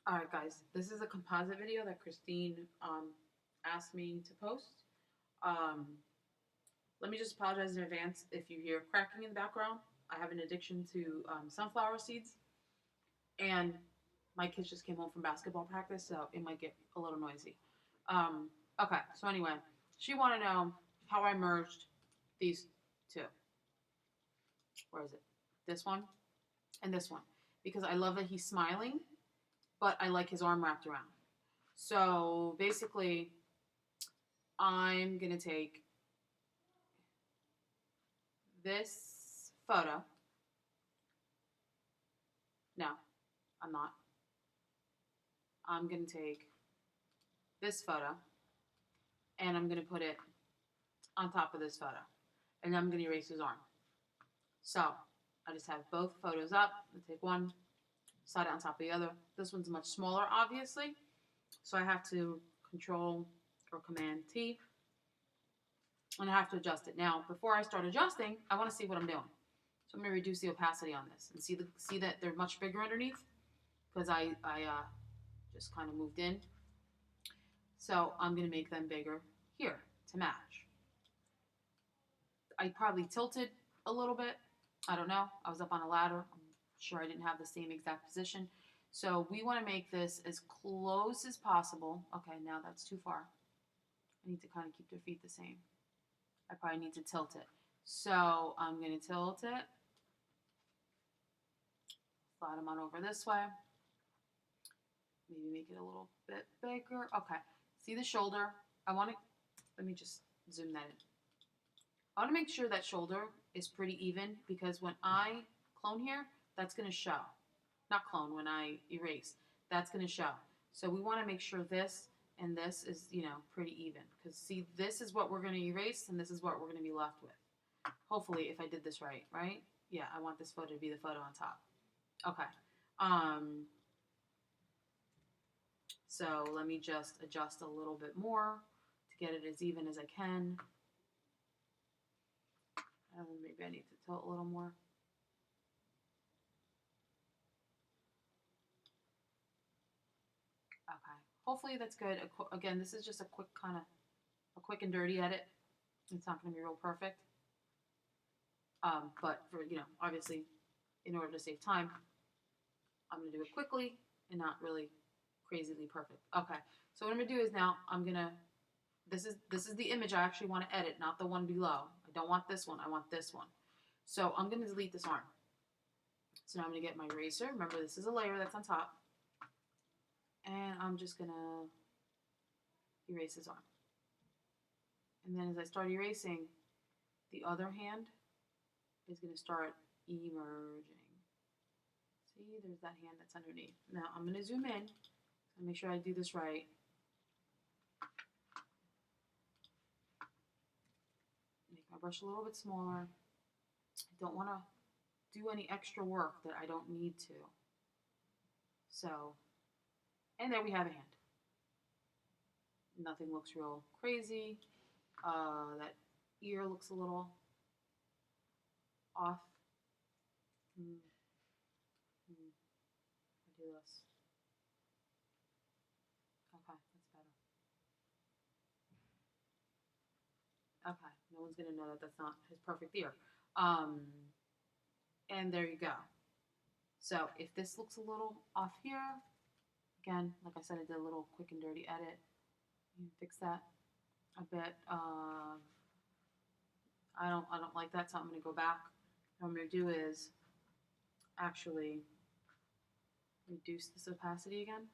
All right, guys, this is a composite video that Christine asked me to post. Um, Let me just apologize in advance if you hear cracking in the background. I have an addiction to sunflower seeds, and my kids just came home from basketball practice, so it might get a little noisy. Um, okay, so anyway, she wanted to know how I merged these two. Where is it? This one and this one. Because I love that he's smiling, but I like his arm wrapped around. So basically, I'm going to take this photo. No, I'm not. I'm going to take this photo and I'm going to put it on top of this photo. And I'm going to erase his arm. So I just have both photos up. I take one, slide it on top of the other. This one's much smaller, obviously. So I have to Control or Command T. And I have to adjust it. Now, before I start adjusting, I want to see what I'm doing. So I'm going to reduce the opacity on this and see that they're much bigger underneath because I just kind of moved in. So I'm going to make them bigger here to match. I probably tilted a little bit. I don't know. I was up on a ladder. I'm sure I didn't have the same exact position. So we want to make this as close as possible. Okay, now that's too far. I need to kind of keep their feet the same. I probably need to tilt it. So I'm going to tilt it. Slide them on over this way. Maybe make it a little bit bigger. Okay. See the shoulder? Let me just zoom that in. I want to make sure that shoulder is pretty even because when I clone here, that's going to show. Not clone, when I erase, that's going to show. So we want to make sure this and this is, pretty even. Because see, this is what we're going to erase and this is what we're going to be left with. Hopefully, if I did this right? Yeah, I want this photo to be the photo on top. Okay. So let me just adjust a little bit more to get it as even as I can. Maybe I need to tilt a little more. Okay. Hopefully that's good. Again, this is just a quick and dirty edit. It's not going to be real perfect. But for, obviously, in order to save time, I'm going to do it quickly and not really crazily perfect. Okay. So what I'm going to do is now this is the image I actually want to edit, not the one below. I don't want this one. I want this one. So I'm going to delete this arm. So now I'm going to get my eraser. Remember, this is a layer that's on top. And I'm just going to erase his arm. And then as I start erasing, the other hand is going to start emerging. See, there's that hand that's underneath. Now I'm going to zoom in and make sure I do this right. Make my brush a little bit smaller. I don't want to do any extra work that I don't need to. So, and there we have a hand. Nothing looks real crazy. That ear looks a little off. I do this. Okay, that's better. Okay, no one's gonna know that that's not his perfect ear. And there you go. So if this looks a little off here, again, like I said, I did a little quick and dirty edit. You can fix that a bit. I don't like that, so I'm gonna go back. What I'm gonna do is actually reduce this opacity again.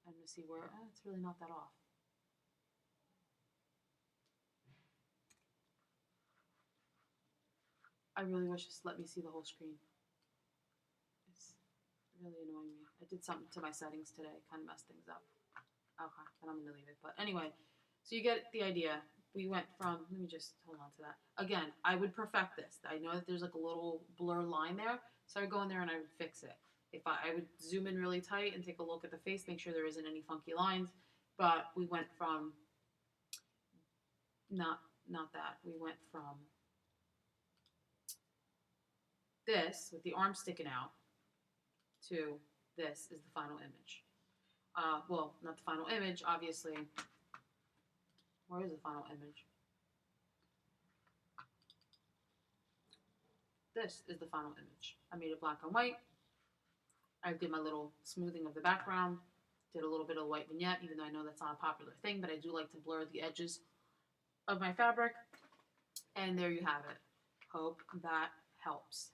I'm gonna see where it's really not that off. I really wish this let me see the whole screen. It's really annoying me. I did something to my settings today, kind of messed things up. Okay, then I'm gonna leave it. But anyway, so you get the idea. We went from, let me just hold on to that. Again, I would perfect this. I know that there's like a little blur line there, so I would go in there and I would fix it. If I would zoom in really tight and take a look at the face, make sure there isn't any funky lines. But we went from not that. We went from this with the arm sticking out to this is the final image. Well, not the final image, obviously. Where is the final image? This is the final image. I made it black and white. I did my little smoothing of the background. Did a little bit of white vignette, even though I know that's not a popular thing, but I do like to blur the edges of my fabric. And there you have it. Hope that helps.